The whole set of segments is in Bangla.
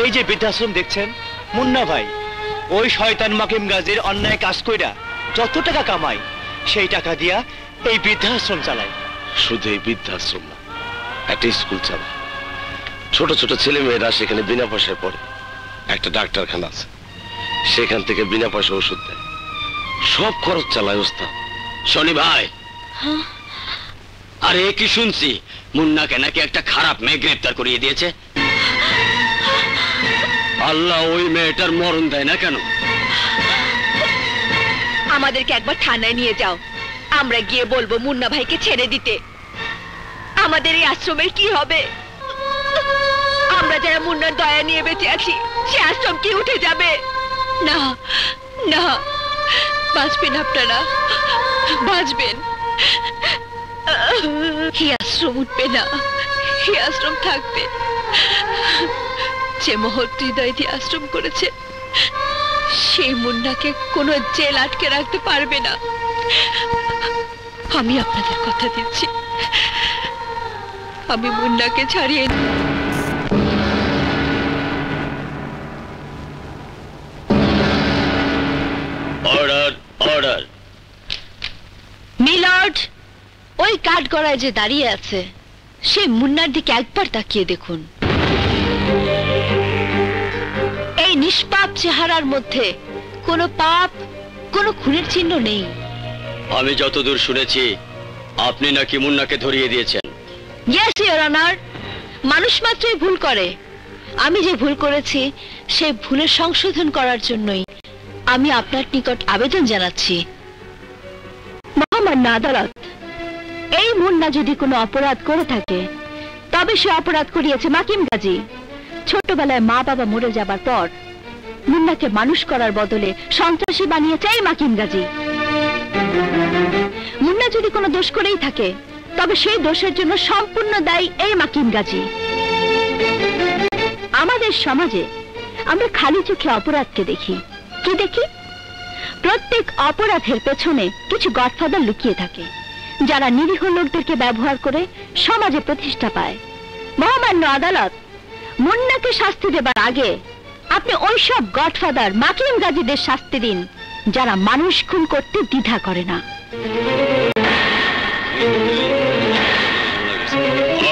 এই যে বৃদ্ধাশ্রম দেখছেন, মুন্না ভাই ওই শয়তান মাকিম গাজীর অন্যায় কাজ কইরা যত টাকা কামায় সেই টাকা দিয়া এই বৃদ্ধাশ্রম চালায়। শুধু এই বৃদ্ধাশ্রম না, একটা স্কুল চালায়। ছোট ছোট ছেলে মেয়েরা সেখানে বিনা পয়সায় পড়ে। একটা ডাক্তারখানা আছে, সেখান থেকে বিনা পয়সা ওষুধ দেয়। সব খরচ চালায় ওস্তাদ। শনি ভাই, আরে কি শুনছি, মুন্নাকে নাকি একটা খারাপ মেয়ে গ্রেফতার করিয়ে দিয়েছে। আল্লাহ ওই মেয়েটার মরণ দেয় না কেন? আমাদেরকে একবার থানায় নিয়ে যাও, আমরা গিয়ে বলবো মুন্না ভাইকে ছেড়ে দিতে। আমাদের এই আশ্রমের কি হবে? আমরা যারা মুন্নার দয়া নিয়ে বেঁচে আছি, সে আশ্রম কি উঠে যাবে? না না, বাঁচবেন আপনারা, বাঁচবেন। এই আশ্রম উঠবে না, এই আশ্রম থাকবে। যে মহৎ হৃদয় দিয়ে আশ্রম করেছে, সেই মুন্নাকে কোনো জেল আটকে রাখতে পারবে না। আমি আপনাদের কথা দিচ্ছি, আমি মুন্নাকে ছাড়িয়ে অর্ডার অর্ডার। মিলর্ড, ওই কাঠগড়ায় যে দাঁড়িয়ে আছে সে মুন্নার দিকে একবার তাকিয়ে দেখুন। এই নিষ্পাপ চেহারার মধ্যে কোনো পাপ, কোনো খুনের চিহ্ন নেই। আমি যতদূর শুনেছি আপনি নাকি মুন্নাকে ধরিয়ে দিয়েছেন। ইয়েস ইওর অনার, মানুষ মাত্রই ভুল করে। আমি যে ভুল করেছি সেই ভুলের সংশোধন করার জন্যই আমি আপনার নিকট আবেদন জানাচ্ছি। মহামান্য আদালত, এই মুন্না যদি কোনো অপরাধ করে থাকে তবে সে অপরাধ করিয়েছে মাকিম গাজী। ছোটবেলায় মা বাবা মরে যাবার পর মুন্নাকে মানুষ করার বদলে সন্ত্রাসী বানিয়েছে এই মাকিম গাজী। মুন্না যদি কোনো দোষ করেই থাকে তবে সেই দোষের জন্য সম্পূর্ণ দায়ী এই মাকিম গাজী। আমাদের সমাজে আমরা খালি চোখে অপরাধকে দেখি। কি দেখি? প্রত্যেক অপরাধের পেছনে কিছু গডফাদার লুকিয়ে থাকে, যারা নিরীহ লোকদেরকে ব্যবহার করে সমাজে প্রতিষ্ঠা পায়। মহামান্য আদালত, মুন্নাকে শাস্তি দেবার আগে আপনি ওইসব গডফাদার মাকিম গাজীদের শাস্তি দিন যারা মানুষ খুন করতে দ্বিধা করে না।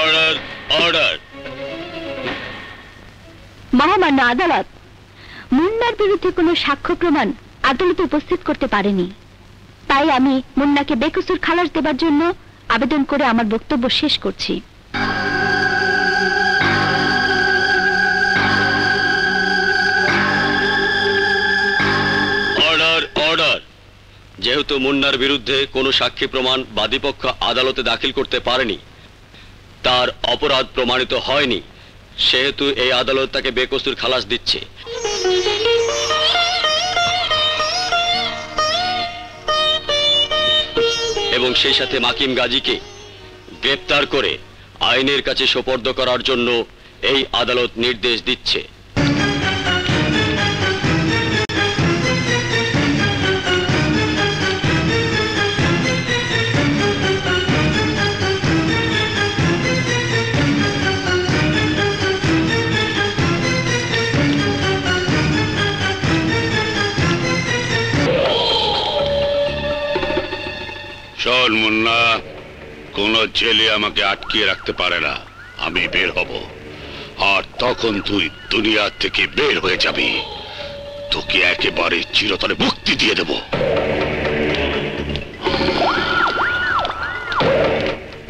Order order. মহামান্য আদালত, মুন্নার বিরুদ্ধে কোনো সাক্ষ্য প্রমাণ আদালতে উপস্থিত করতে পারেনি, তাই আমি মুন্নাকে বেকসুর খালাস দেবার জন্য আবেদন করে আমার বক্তব্য শেষ করছি। Order order. যেহেতু মুন্নার বিরুদ্ধে কোনো সাক্ষী প্রমাণ বাদীপক্ষ আদালতে দাখিল করতে পারেনি, তার অপরাধ প্রমাণিত হয়নি, সেহেতু এই আদালত তাকে বেকসুর খালাস দিচ্ছে। এবং সেই সাথে মাকিম গাজীকে গ্রেপ্তার করে আইনের কাছে সোপর্দ করার জন্য এই আদালত নির্দেশ দিচ্ছে। শোন মুন্না, কোন জেলে আমাকে আটকিয়ে রাখতে পারে না। আমি বের হব, আর তখন তুই দুনিয়া থেকে বের হয়ে যাবি। তোকে একেবারে চিরতরে মুক্তি দিয়ে দেব।